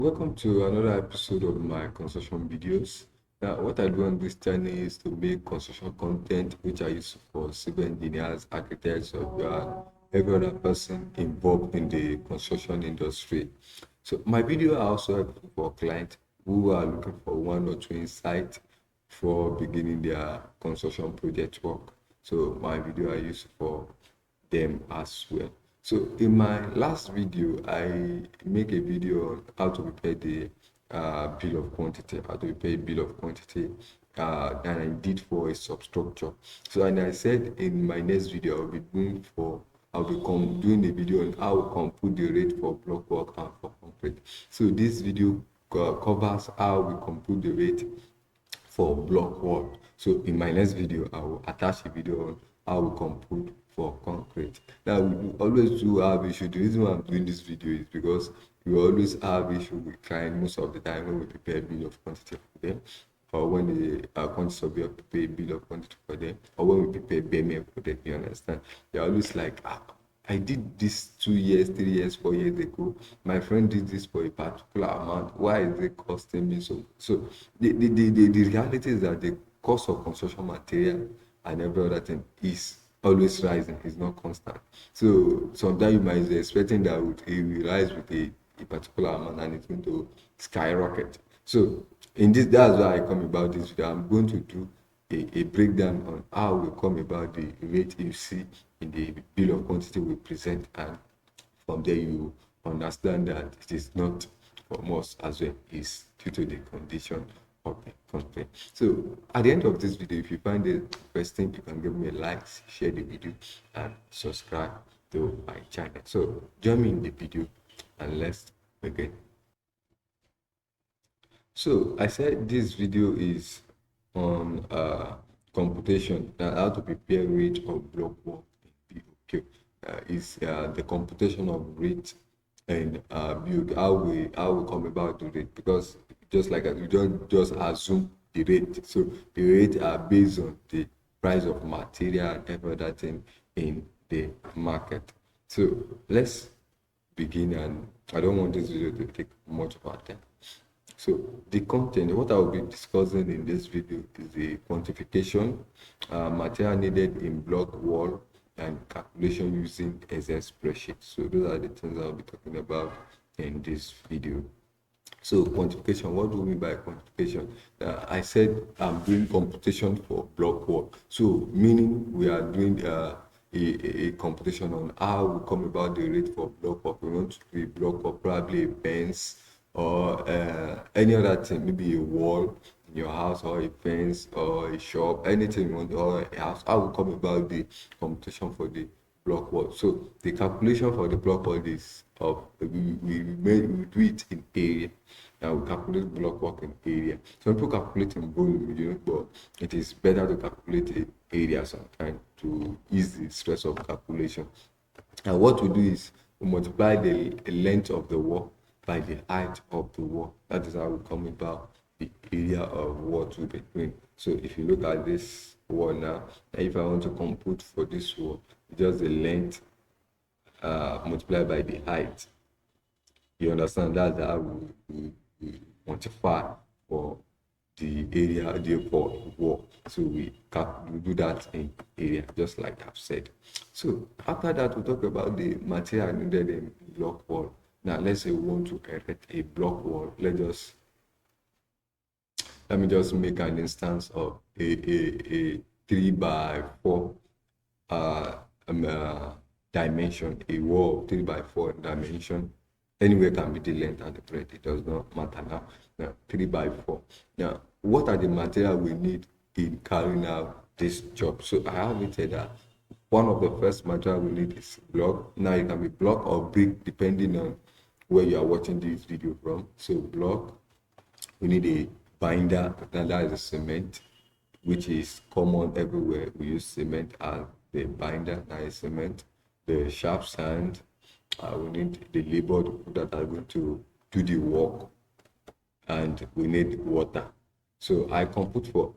Welcome to another episode of my construction videos. Now, what I do on this channel is to make construction content which I use for civil engineers, architects, or every other person involved in the construction industry. So, my video are also helpful for clients who are looking for one or two insights for beginning their construction project work. So, my video are used for them as well. So in my last video, I make a video on how to prepare the bill of quantity, how to prepare a bill of quantity, and I did for a substructure. So and I said in my next video, I'll be doing a video on how we compute the rate for block work and for concrete. So this video covers how we compute the rate for block wall. So in my next video, I will attach a video on how we compute for concrete. Now we always do have issue. The reason why I'm doing this video is because we always have issue with client most of the time when we prepare a bill of quantity for them, or when the quantity surveyor prepare a bill of quantity for them, or when we prepare BMF for them. You understand? They're always like, I did this 2 years, 3 years, 4 years ago. My friend did this for a particular amount. Why is it costing me so? So the reality is that the cost of construction material and every other thing is always rising. It's not constant. So sometimes you might be expecting that it will rise with a particular amount and it's going to skyrocket. So in this, that's why I come about this video. I'm going to do a breakdown on how we come about the rate you see in the bill of quantity we present, and from there you understand that it is not from us as well, it's due to the condition of the content. So at the end of this video, if you find it interesting, you can give me a like, share the video, and subscribe to my channel. So join me in the video and let's begin. So I said this video is on computation, how to prepare rate of block work in BOQ. Is the computation of rate and build, how we come about the rate, because just like we don't just assume the rate. So the rate are based on the price of material and every other thing in the market. So let's begin, and I don't want this video to take much of our time. So the content, what I will be discussing in this video is the quantification, material needed in block wall, and calculation using Excel spreadsheet. So those are the things I'll be talking about in this video. So quantification, what do we mean by quantification? I said I'm doing computation for block wall. So meaning we are doing a computation on how we come about the rate for block work. We want to do a block or probably a fence or any other thing, maybe a wall in your house or a fence or a shop, anything you want, or a house. How we come about the computation for the block wall. So the calculation for the block wall is of we do it in area. Now we calculate block work in area. Some people calculate in volume, but it is better to calculate in area sometimes to ease the stress of calculation. And what we do is we multiply the length of the wall by the height of the wall. That is how we come about the area of what we'll be doing. So if you look at this wall now, if I want to compute for this wall, just the length multiplied by the height. You understand? That's how we quantify for the area, the wall. So we do that in area, just like I've said. So after that, we talk about the material needed in block wall. Now let's say we want to erect a block wall. Let me just make an instance of a 3x4 dimension, a wall 3x4 dimension. Anywhere can be the length and the breadth, it does not matter now 3x4. Now what are the material we need in carrying out this job? So I have it here that one of the first material we need is block. Now it can be block or brick depending on where you are watching this video from. So block, we need a binder, and that is a cement, which is common everywhere. We use cement as the binder. That is cement. The sharp sand, we need the labor that are going to do the work, and we need water. So I compute for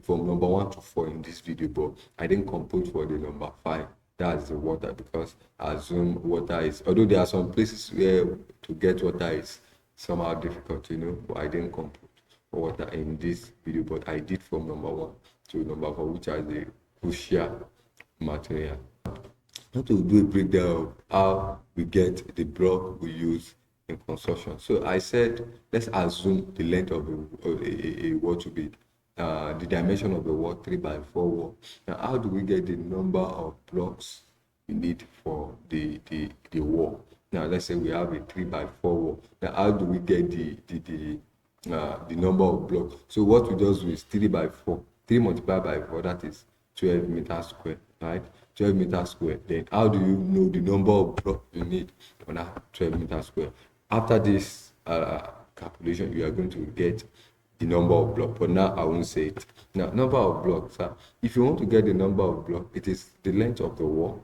from number 1 to 4 in this video, but I didn't compute for the number 5. That's the water, because I assume water is, although there are some places where to get water is somehow difficult, but I didn't compute for water in this video, but I did from number 1 to number 4, which are the crucial material. Now to do a breakdown of how we get the block we use in construction. So I said, let's assume the length of a wall to be the dimension of the wall 3 by 4 wall. Now, how do we get the number of blocks we need for the wall? Now, let's say we have a 3 by 4 wall. Now, how do we get the number of blocks? So what we just do is 3 by 4. 3 multiplied by 4, that is 12 meters square, right? 12 meters square. Then how do you know the number of blocks you need on that 12 meters square? After this calculation, you are going to get the number of blocks, but now I won't say it. Now, number of blocks, if you want to get the number of blocks, it is the length of the wall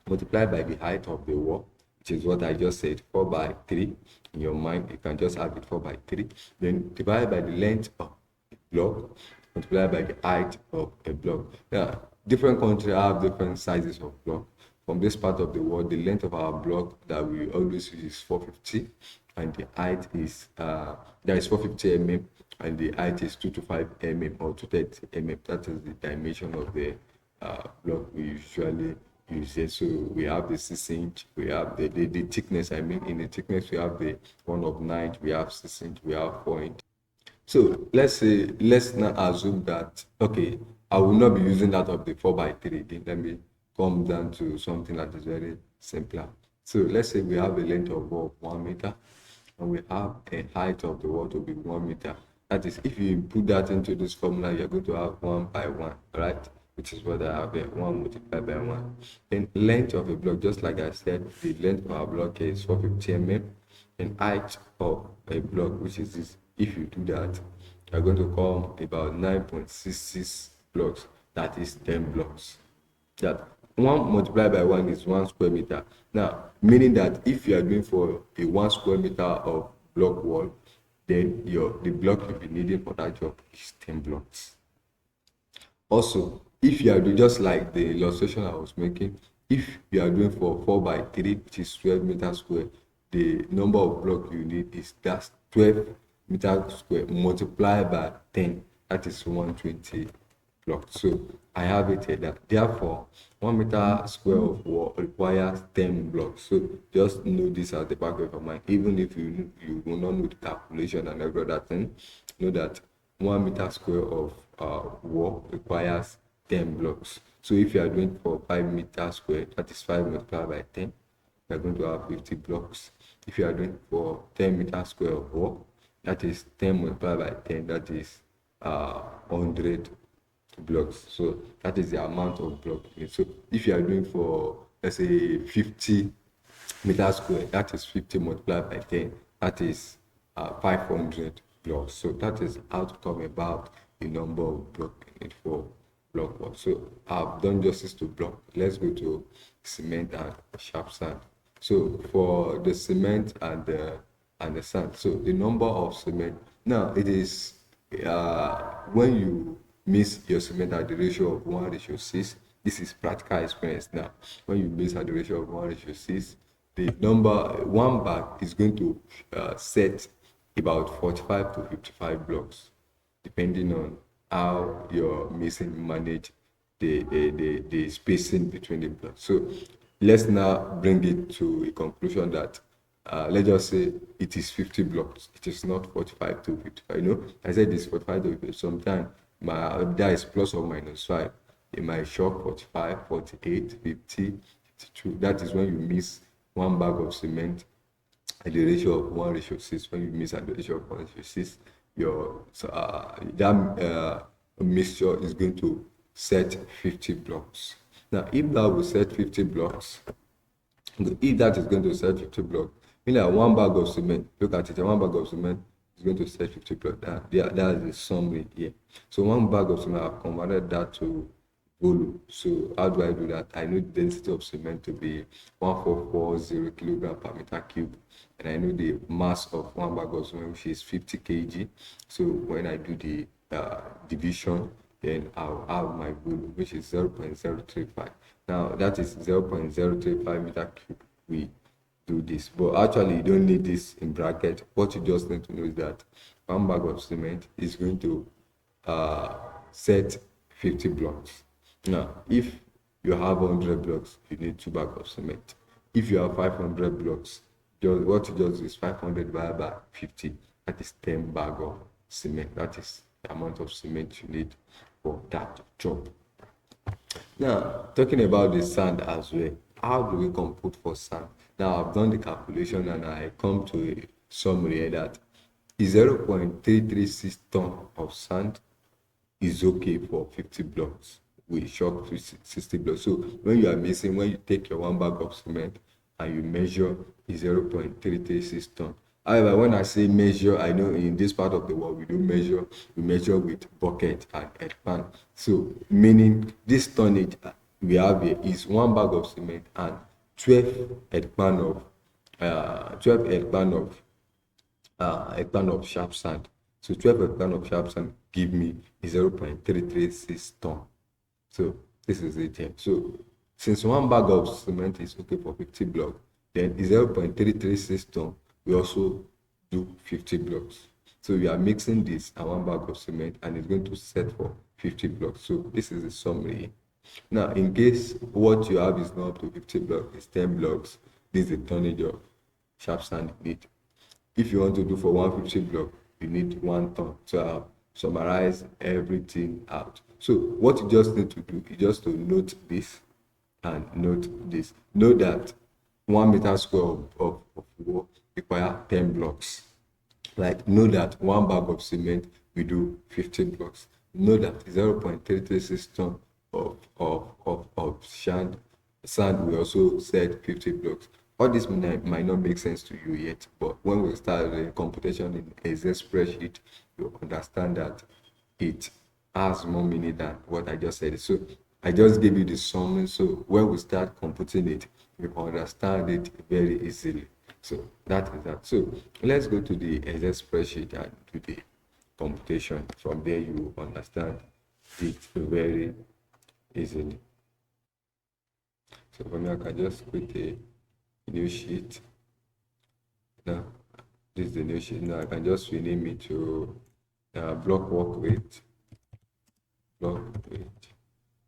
multiplied by the height of the wall, which is what I just said, 4 by 3. In your mind, you can just have it 4 by 3. Then divide by the length of the block multiplied by the height of a block. Now, different countries have different sizes of block. From this part of the world, the length of our block that we always use is 450, and the height is that is 450 mm, and the height is 225 mm or 230 mm. That is the dimension of the block we usually use it. So we have the 6-inch, we have the thickness. I mean, in the thickness we have the 1 of 9, we have 6-inch, we have 4-inch. So let's now assume that, okay, I will not be using that of the 4 by 3 again. Let me come down to something that is very simpler. So let's say we have a length of wall of 1 meter, and we have a height of the wall to be 1 meter. That is, if you put that into this formula, you're going to have 1 by 1, right? Which is what I have here, 1 multiplied by 1. Then length of a block, just like I said, the length of our block is 450 mm, and height of a block, which is this. If you do that, you're going to come about 9.66 blocks. That is 10 blocks. That 1 multiplied by 1 is 1 square meter. Now, meaning that if you are going for a 1 square meter of block wall, then the block you'll be needing for that job is 10 blocks. Also, if you are doing just like the illustration I was making, if you are doing for 4 by 3, which is 12 meters square, the number of blocks you need is that's 12 meters square multiplied by 10, that is 120 blocks. So I have it here that therefore 1 meter square of wall requires 10 blocks. So just know this at the back of your mind. Even if you will not know the calculation and every other thing, know that 1 meter square of wall requires 10 blocks. So if you are doing for 5 meters square, that is 5 multiplied by 10, you are going to have 50 blocks. If you are doing for 10 meters square of wall, that is 10 multiplied by 10, that is 100 blocks. So that is the amount of blocks. So if you are doing for, let's say, 50 meters square, that is 50 multiplied by 10, that is 500 blocks. So that is how to come about the number of blocks for block wall. So I've done justice to block. Let's go to cement and sharp sand. So for the cement and the sand, so the number of cement, now it is when you mix your cement at the ratio of 1:6, this is practical experience. Now when you mix at the ratio of 1:6, the number one bag is going to set about 45 to 55 blocks, depending on how your mason manage the spacing between the blocks. So let's now bring it to a conclusion that let's just say it is 50 blocks. It is not 45 to 55. I said it's 45 to 55. Sometimes that is plus or minus 5. It might shock 45, 48, 50, 52. That is when you mix one bag of cement at the ratio of 1:6. When you mix at the ratio of 1:6, that mixture is going to set 50 blocks. Now, if that will set 50 blocks, if that is going to set 50 blocks, meaning that one bag of cement, look at it, one bag of cement is going to set 50 blocks. That is the summary here. So one bag of cement, I've converted that to volume. So how do I do that? I know the density of cement to be 1440 kilogram per meter cube, and I know the mass of one bag of cement, which is 50 kg. So when I do the division, then I'll have my volume, which is 0.035. Now that is 0.035 meter cube. do this. But actually, you don't need this in bracket. What you just need to know is that one bag of cement is going to uh, set 50 blocks. Now, if you have 100 blocks, you need 2 bags of cement. If you have 500 blocks, just what you just do is 500 divided by 50. That is 10 bags of cement. That is the amount of cement you need for that job. Now, talking about the sand as well, how do we compute for sand? Now, I've done the calculation and I come to a summary here that 0.336 ton of sand is okay for 50 blocks with shock 60 blocks. So when you are missing, when you take your 1 bag of cement and you measure 0.336 ton. However, when I say measure, I know in this part of the world we do measure, we measure with bucket and head pan. So meaning this tonnage we have here is 1 bag of cement and 12 head pan of 12 head pan of sharp sand. So 12 head pan of sharp sand give me 0.336 ton. So this is it here. So since 1 bag of cement is okay for 50 blocks, then 0.336 ton we also do 50 blocks. So we are mixing this and 1 bag of cement and it's going to set for 50 blocks. So this is the summary. Now, in case what you have is not up to 50 blocks, it's 10 blocks, this is the tonnage of sharp sand you need. If you want to do for 150 block, you need 1 ton. So I'll summarize everything out. So what you just need to do is just to note this and note this. Know that 1 meter square of wall require 10 blocks. Like, know that 1 bag of cement we do 50 blocks. Know that 0.336 ton of sand we also set 50 blocks. All this might not make sense to you yet, but when we start the computation in Excel spreadsheet, you understand that it has more meaning than what I just said. So I just gave you the summary. So when we start computing it, you understand it very easily. So that is that. So let's go to the Excel spreadsheet and do the computation. From there, you understand it very easily. So for me, I can just create a new sheet. Now, this is the new sheet. Now I can just rename it to block work rate. Block rate.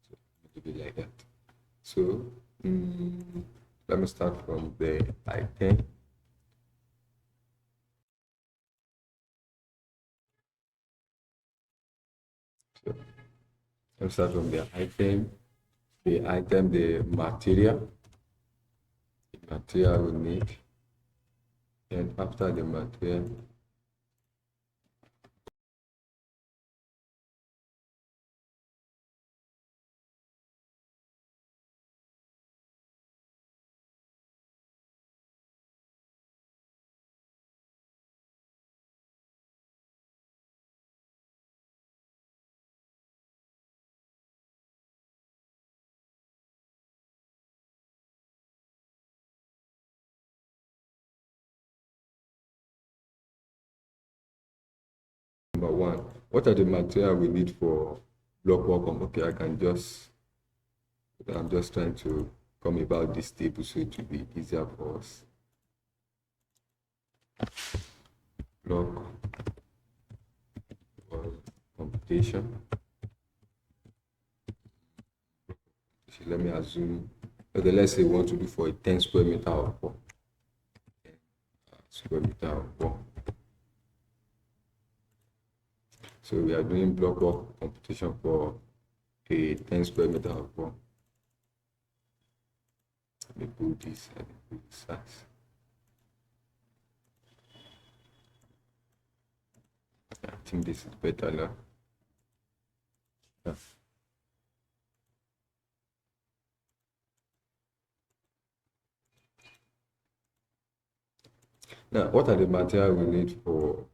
So it will be like that. So let me start from the item. So let's start from the item. The material we need, and after the material, number 1, what are the material we need for block work? Okay, I'm just trying to come about this table so it will be easier for us. Block computation. So let me assume, okay, let's say we want to do for a 10 square meter of wall. 10 square meter of wall. So we are doing block work computation for a 10 square meter of wall. Let me put this at the size. I think this is better now. Yeah. Now, what are the material we need for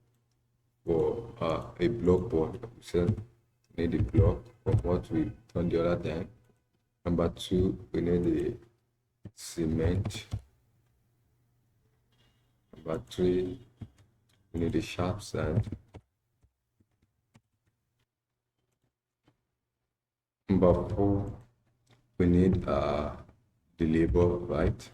a block board? We said we need a block from what we done the other time. Number 2, we need the cement. Number 3, we need the sharp sand. Number 4, we need the labor, right?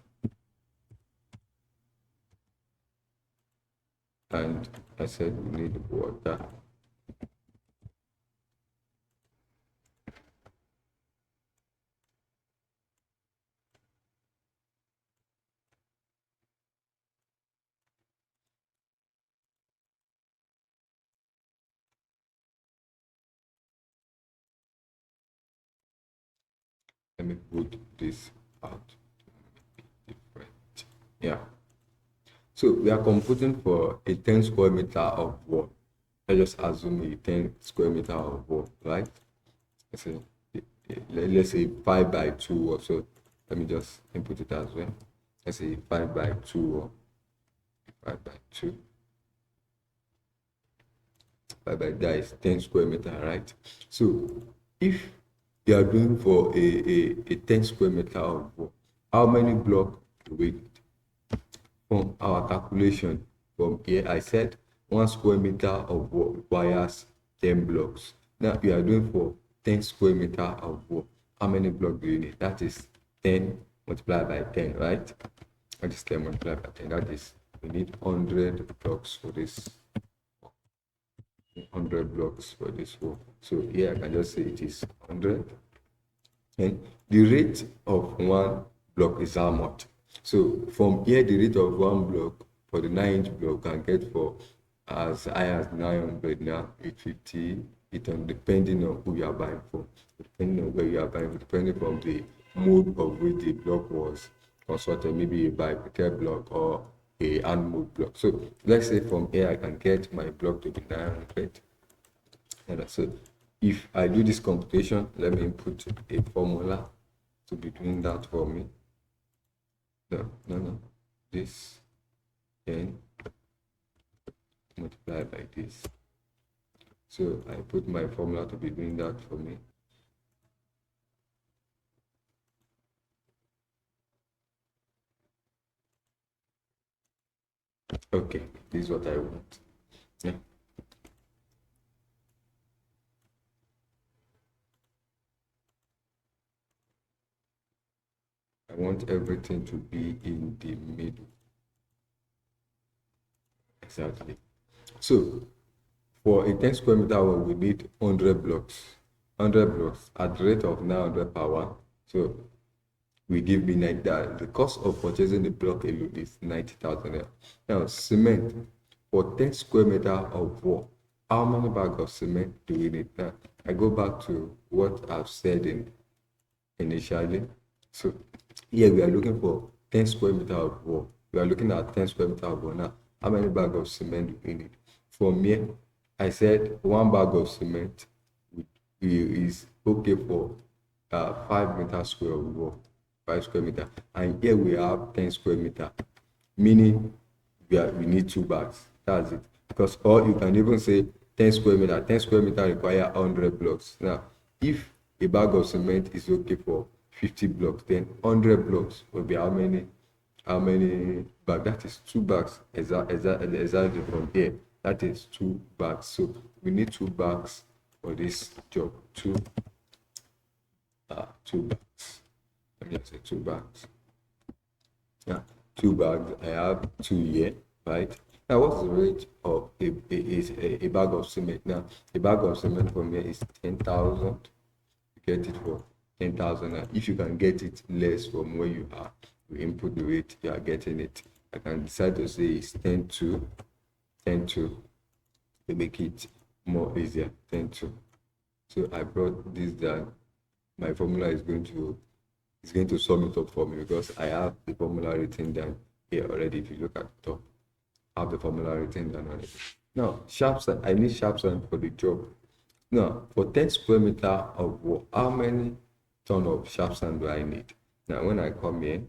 and I said we need water. Let me put this out different. Yeah. So we are computing for a 10 square meter of wall. Let's just assume a 10 square meter of wall, right? Let's say 5 by 2 or so. Let me just input it as well. Let's say 5 by 2 or 5 by 2. 5 by that is 10 square meter, right? So if you are doing for a 10 square meter of wall, how many blocks do we need? From our calculation from here, I said 1 square meter of wall requires 10 blocks. Now we are doing for 10 square meter of wall. How many blocks do you need? That is 10 multiplied by 10, right? That is 10 multiplied by 10. That is, we need 100 blocks for this. 100 blocks for this wall. So here I can just say it is 100. And the rate of one block is how much? So from here, the rate of one block for the 9-inch block can get for as high as 900 now, 850, 800, depending on who you are buying for, depending on where you are buying, depending on the mode of which the block was constructed, maybe a bibricked block or a hand moved block. So let's say from here I can get my block to be 900. And so if I do this computation, let me input a formula to be doing that for me. No. This n multiplied by this. So I put my formula to be doing that for me. Okay, this is what I want. Yeah. I want everything to be in the middle. Exactly. So for a 10 square meter wall, we need 100 blocks. 100 blocks at the rate of 900 per one. So we give me that the cost of purchasing the block alone is 90,000. Now cement for 10 square meter of wall, how many bags of cement do we need? Now I go back to what I've said initially. So here we are looking for 10 square meter of wall. We are looking at 10 square meter of wall. Now how many bags of cement do we need? From here, I said 1 bag of cement is okay for 5 meters square of wall. 5 square meter, and here we have 10 square meter, meaning we need 2 bags. That's it. Because, or you can even say 10 square meter. 10 square meter require 100 blocks. Now if a bag of cement is okay for 50 blocks, then 100 blocks will be how many bags? That is 2 bags. Exactly from here, that is 2 bags. So we need 2 bags for this job. 2 bags. Let me just say 2 bags. Yeah, 2 bags. I have 2 here, right? Now, what's the rate of a bag of cement? Now, a bag of cement from here is 10,000. You get it for 10,000. If you can get it less from where you are, you input the rate, you are getting it. I can decide to say it's 10 to to make it more easier. 10 to. So I brought this down. My formula is going to sum it up for me because I have the formula written down here already. If you look at the top, I have the formula written down already. Now, sharp sand, I need sharp sand for the job. Now, for 10 square meter of wall, how many ton of sharp sand do I need? Now, when I come in,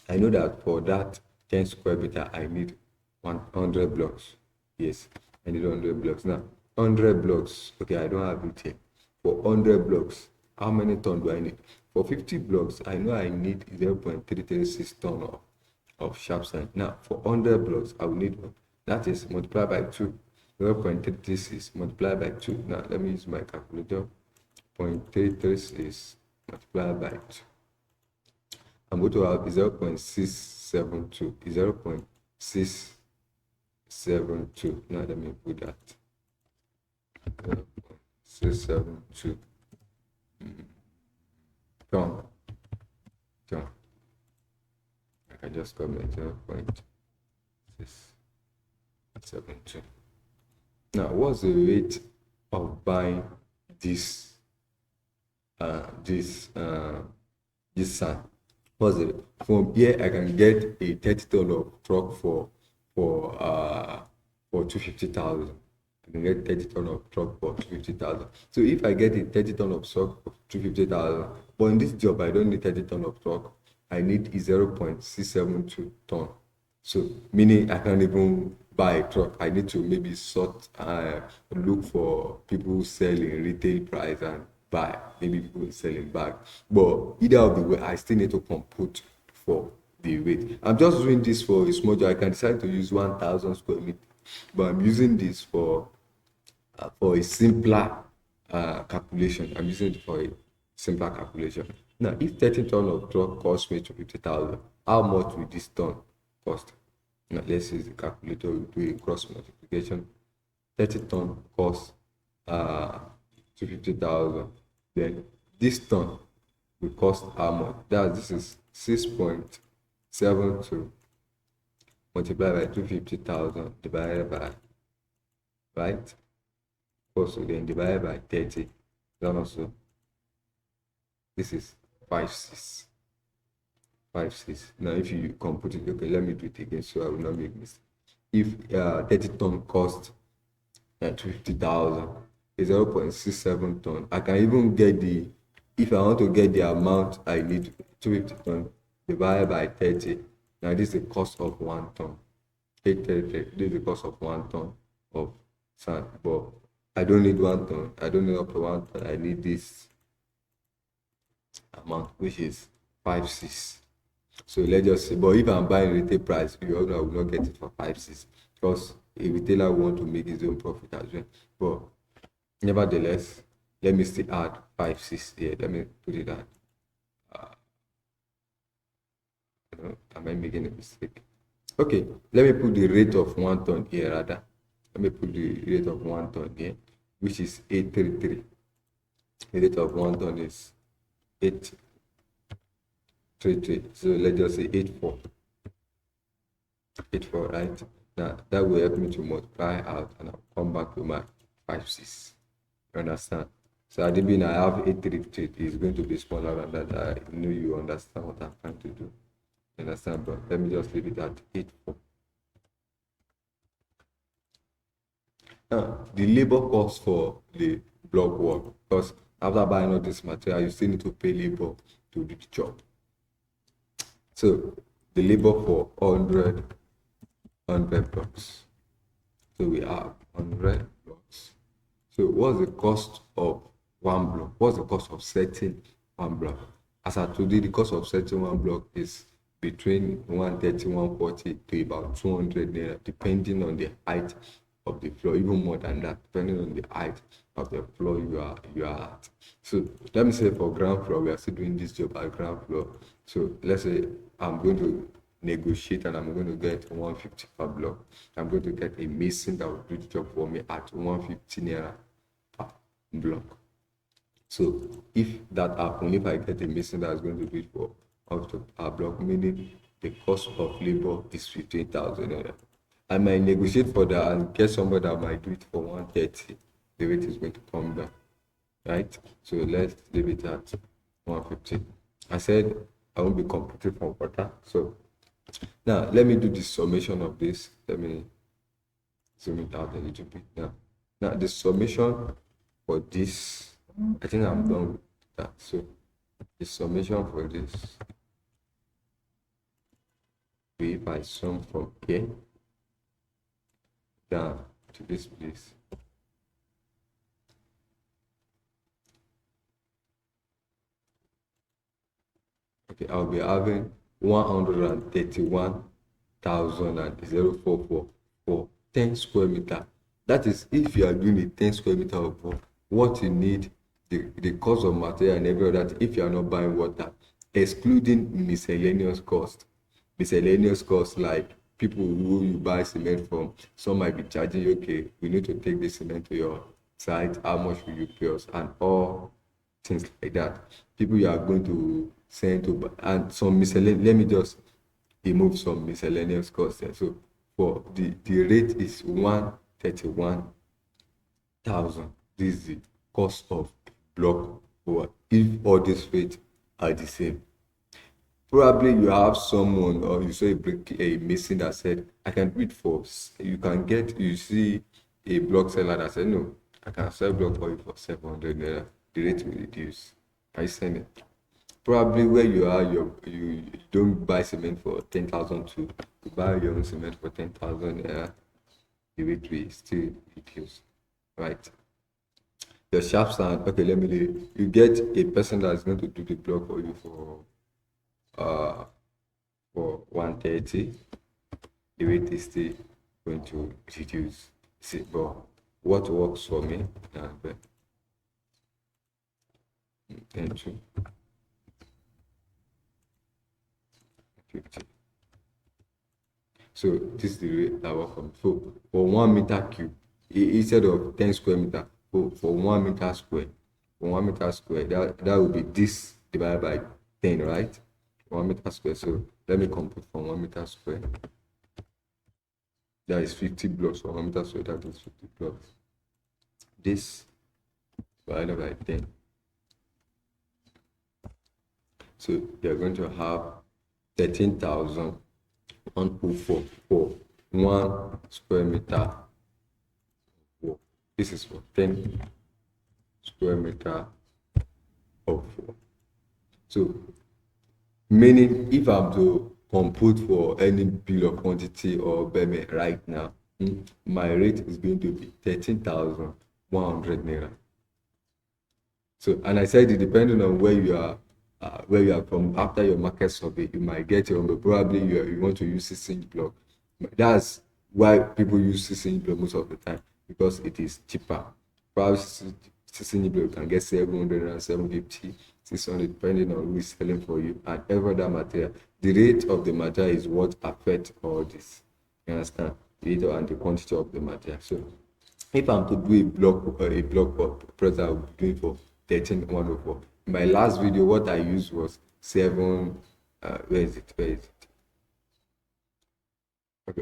I know that for that 10 square meter, I need 100 blocks. Yes, I need 100 blocks. Now, 100 blocks, okay, I don't have it here. For 100 blocks, how many ton do I need? For 50 blocks, I know I need 0.336 ton of sharp sand. Now, for 100 blocks, I will need one. That is multiplied by 2. 0.336 multiplied by 2. Now, let me use my calculator. 0.336 multiplied by 2. I'm going to have 0.672. 0.672. 672. Now let me put that. 672 ton. Ton. I can just comment 0.672. Now, what's the rate of buying this sand? What's it? From here, I can get a 30 ton of truck for 250,000. I can get 30 ton of truck for 250,000. So if I get a 30 ton of truck for 250,000, but in this job I don't need 30 ton of truck. I need 0.672 ton. So meaning I can't even buy a truck. I need to maybe look for people who sell in retail price and buy. Maybe people selling back. But either of the way, I still need to compute for the weight. I'm just doing this for a small job. I can decide to use 1,000 square meters, but I'm using this for a simpler calculation. I'm using it for a simpler calculation. Now, if 30 ton of truck costs me 250,000, how much will this ton cost? Now, let's use the calculator. We do a cross multiplication. 30 ton costs 250,000. Then this ton will cost how much? This is 6.72 multiplied by 250,000 divided by, right? Also then divided by 30. Then also this is 56. 56. Now if you compute it, okay, let me do it again so I will not make mistake. If 30 ton cost 250,000, is 0.67 ton. I can even get if I want to get the amount I need, 250 ton divided by 30. Now this is the cost of 1 ton. 833. This is the cost of 1 ton of sand. But I don't need 1 ton. I don't need up to 1 ton. I need this amount, which is 56. So let's just say, but if I'm buying retail price, you all know I will not get it for 56 because a retailer will want to make his own profit as well. But nevertheless, let me still add 56 here. Let me put it at. Am I making a mistake? Okay, let me put the rate of 1 ton here rather. Let me put the rate of 1 ton here, which is 833. The rate of 1 ton is 833. So let's just say 84. 84, right? Now that will help me to multiply out and I'll come back to my 56. You understand? So at the beginning I have 833. It's going to be smaller than that. I know you understand what I'm trying to do. You understand? But let me just leave it at 84. Now the labor cost for the block wall, because after buying all this material, you still need to pay labor to do the job. So the labor for 100 blocks. So we have 100 blocks. So what's the cost of 1 block? What's the cost of setting 1 block? As I told you, the cost of setting 1 block is between 130, 140 to about 200 naira, depending on the height of the floor, even more than that, depending on the height of the floor you are at. So let me say for ground floor, we are still doing this job at ground floor. So let's say I'm going to negotiate and I'm going to get 150 per block. I'm going to get a mason that will do the job for me at 150 naira per block. So if that happens, if I get a mason that is going to do it for up to per block, meaning the cost of labor is 15,000 naira. I might negotiate for that and get somebody that might do it for 130. The rate is going to come down, right? So let's leave it at 150. I said I won't be computing from water. So now let me do the summation of this. Let me zoom it out a little bit now. Now the summation for this, I think I'm done with that. So the summation for this, if I sum from here down to this place, okay, I'll be having 131,000 for 10 square meter. That is if you are doing a 10 square meter of work, what you need, the cost of material and every other, if you are not buying water, excluding miscellaneous cost like people who you buy cement from, some might be charging you, okay, we need to take this cement to your site, how much will you pay us, and all things like that. People you are going to send to, and some miscellaneous, let me just remove some miscellaneous costs there. So for the rate is 131,000. This is the cost of block wall if all these rates are the same. Probably you have someone or you saw a mason that said, I can do it for, you can get, you see a block seller that said, no, I can sell block for you for 700 naira. The rate will reduce. I send it. Probably where you are, you don't buy cement for 10,000 to buy your own cement for 10,000 naira. The rate will still reduce, right? The sharp sand, okay, let me do, you get a person that's going to do the block for you for 130, the rate is still going to reduce. See, but what works for me, and 2, 50. So this is the rate that works for me. So for 1 meter cube, instead of 10 square meter, for 1 meter square, that would be this divided by 10, right? 1 meter square. So let me compute from 1 meter square. That is 50 blocks for 1 meter square. That is 50 blocks. This divided by 10. So you're going to have 13,104 for 1 square meter. This is for 10 square meter of 4. So meaning if I'm to compute for any bill of quantity or BEME right now, my rate is going to be 13,100 naira. So, and I said it depending on where you are from. After your market survey, you might get your, but probably you want to use 6-inch block. That's why people use 6-inch block most of the time, because it is cheaper. Probably 6-inch block can get 700 and 750, 600, depending on who is selling for you, and every other material. The rate of the material is what affects all this. You understand? The rate and the quantity of the material. So if I'm to do a block price, I'll be doing for 13,104. In my last video, what I used was 7. Where is it? Okay,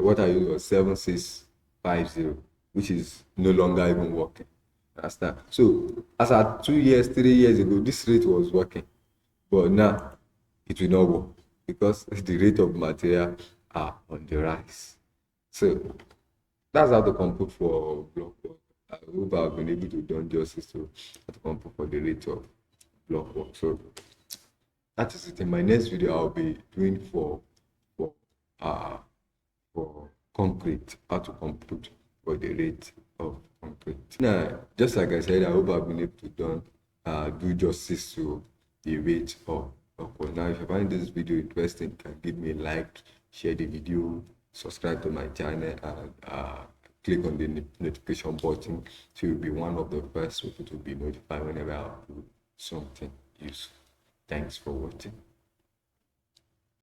what I used was 7650, which is no longer even working. Understand? So as at 2 years, 3 years ago, this rate was working, but now it will not work because the rate of material are on the rise. So that's how to compute for block work. I hope I've been able to do justice to compute for the rate of block work. So that is it. In my next video, I'll be doing for concrete, how to compute for the rate of concrete. Now, just like I said, I hope I've been able to do justice to the rate of work. Now, if you find this video interesting, you can give me a like, share the video, subscribe to my channel, and click on the notification button so you'll be one of the first people to be notified whenever I upload something useful. Thanks for watching.